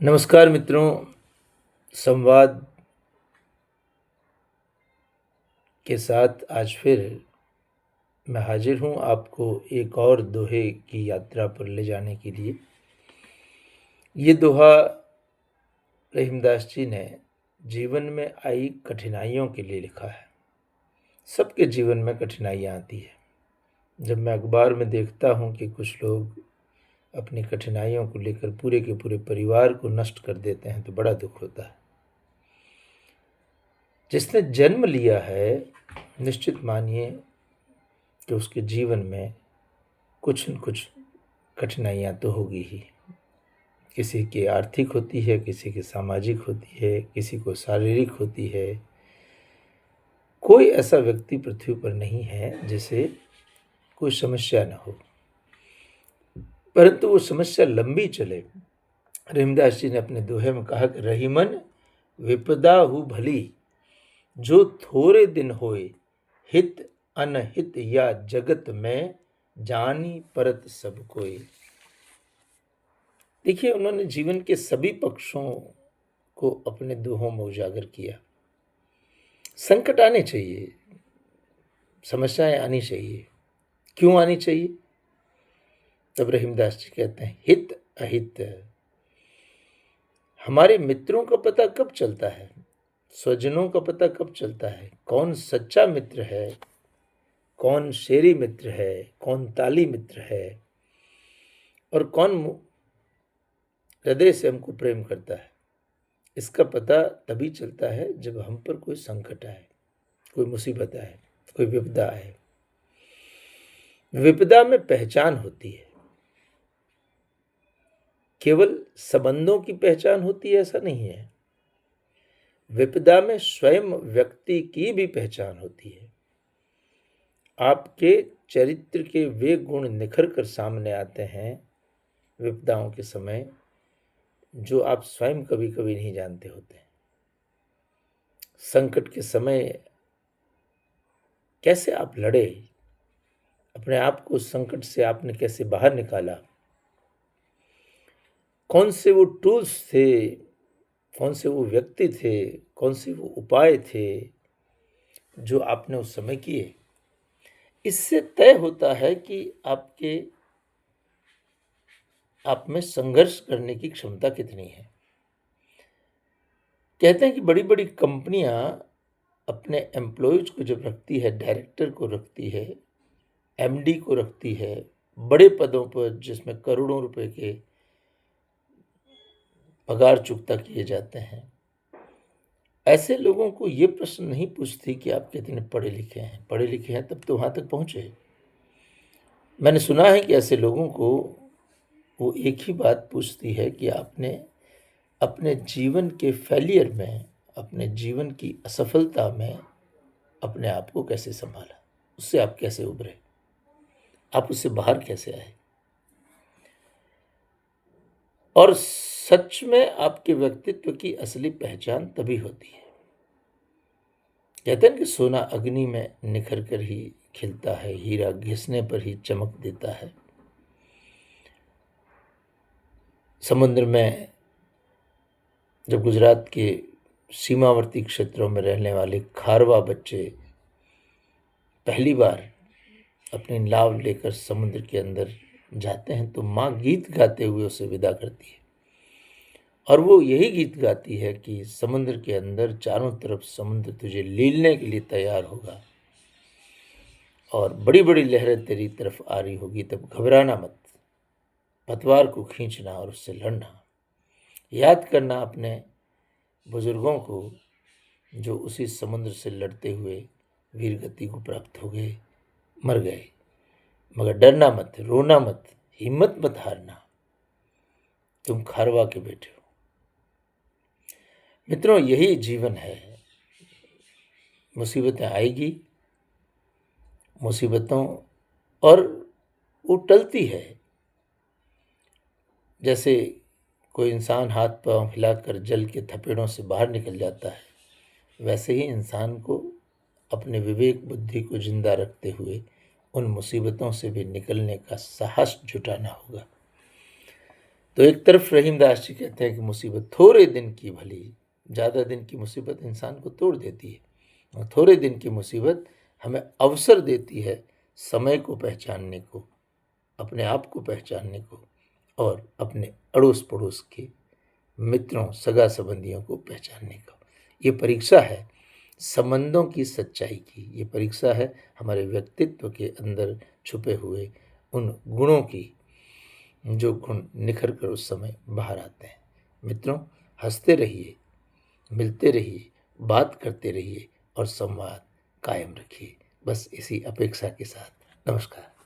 नमस्कार मित्रों, संवाद के साथ आज फिर मैं हाजिर हूँ आपको एक और दोहे की यात्रा पर ले जाने के लिए। ये दोहा रहीमदास जी ने जीवन में आई कठिनाइयों के लिए लिखा है। सबके जीवन में कठिनाइयाँ आती है। जब मैं अखबार में देखता हूँ कि कुछ लोग अपनी कठिनाइयों को लेकर पूरे के पूरे परिवार को नष्ट कर देते हैं तो बड़ा दुख होता है। जिसने जन्म लिया है, निश्चित मानिए कि उसके जीवन में कुछ न कुछ कठिनाइयाँ तो होगी ही। किसी की आर्थिक होती है, किसी की सामाजिक होती है, किसी को शारीरिक होती है। कोई ऐसा व्यक्ति पृथ्वी पर नहीं है जिसे कोई समस्या न हो, परंतु वो समस्या लंबी चले। रहीमदास जी ने अपने दोहे में कहा कि रहीमन विपदा हु भली, जो थोड़े दिन होए, हित अनहित या जगत में जानी परत सब कोई। देखिए, उन्होंने जीवन के सभी पक्षों को अपने दोहों में उजागर किया। संकट आने चाहिए, समस्याएं आनी चाहिए। क्यों आनी चाहिए? तब रहीमदास जी कहते हैं हित अहित। हमारे मित्रों का पता कब चलता है, स्वजनों का पता कब चलता है, कौन सच्चा मित्र है, कौन शेरी मित्र है, कौन ताली मित्र है और कौन हृदय से हमको प्रेम करता है। इसका पता तभी चलता है जब हम पर कोई संकट आए, कोई मुसीबत आए, कोई विपदा आए। विपदा में पहचान होती है। केवल संबंधों की पहचान होती है ऐसा नहीं है। विपदा में स्वयं व्यक्ति की भी पहचान होती है। आपके चरित्र के वे गुण निखर कर सामने आते हैं विपदाओं के समय, जो आप स्वयं कभी कभी नहीं जानते होते। संकट के समय कैसे आप लड़े, अपने आप को उस संकट से आपने कैसे बाहर निकाला, कौन से वो टूल्स थे, कौन से वो व्यक्ति थे, कौन से वो उपाय थे जो आपने उस समय किए। इससे तय होता है कि आप में संघर्ष करने की क्षमता कितनी है। कहते हैं कि बड़ी बड़ी कंपनियां अपने एम्प्लॉयज को जब रखती है, डायरेक्टर को रखती है, एमडी को रखती है, बड़े पदों पर जिसमें करोड़ों रुपए के पगार चुकता किए जाते हैं, ऐसे लोगों को ये प्रश्न नहीं पूछती कि आप कितने पढ़े लिखे हैं। पढ़े लिखे हैं तब तो वहाँ तक पहुँचे। मैंने सुना है कि ऐसे लोगों को वो एक ही बात पूछती है कि आपने अपने जीवन के फेलियर में, अपने जीवन की असफलता में अपने आप को कैसे संभाला, उससे आप कैसे उभरे, आप उससे बाहर कैसे आए। और सच में आपके व्यक्तित्व की असली पहचान तभी होती है। कहते हैं कि सोना अग्नि में निखर कर ही खिलता है, हीरा घिसने पर ही चमक देता है। समुद्र में जब गुजरात के सीमावर्ती क्षेत्रों में रहने वाले खारवा बच्चे पहली बार अपनी नाव लेकर समुद्र के अंदर जाते हैं तो माँ गीत गाते हुए उसे विदा करती है, और वो यही गीत गाती है कि समुद्र के अंदर चारों तरफ समुद्र तुझे लीलने के लिए तैयार होगा और बड़ी बड़ी लहरें तेरी तरफ आ रही होगी, तब घबराना मत, पतवार को खींचना और उससे लड़ना। याद करना अपने बुजुर्गों को जो उसी समुद्र से लड़ते हुए वीरगति को प्राप्त हो गए, मर गए। मगर डरना मत, रोना मत, हिम्मत मत हारना, तुम खारवा के बेटे हो। मित्रों, यही जीवन है। मुसीबतें आएगी, मुसीबतों और वो टलती है। जैसे कोई इंसान हाथ पांव हिलाकर जल के थपेड़ों से बाहर निकल जाता है, वैसे ही इंसान को अपने विवेक बुद्धि को जिंदा रखते हुए उन मुसीबतों से भी निकलने का साहस जुटाना होगा। तो एक तरफ रहीमदास जी कहते हैं कि मुसीबत थोड़े दिन की भली, ज़्यादा दिन की मुसीबत इंसान को तोड़ देती है, और थोड़े दिन की मुसीबत हमें अवसर देती है समय को पहचानने को, अपने आप को पहचानने को, और अपने अड़ोस-पड़ोस के मित्रों, सगा-संबंधियों को पहचानने का। ये परीक्षा है संबंधों की सच्चाई की, ये परीक्षा है हमारे व्यक्तित्व के अंदर छुपे हुए उन गुणों की, जो गुण निखर कर उस समय बाहर आते हैं। मित्रों, हँसते रहिए, मिलते रहिए, बात करते रहिए और संवाद कायम रखिए। बस इसी अपेक्षा के साथ नमस्कार।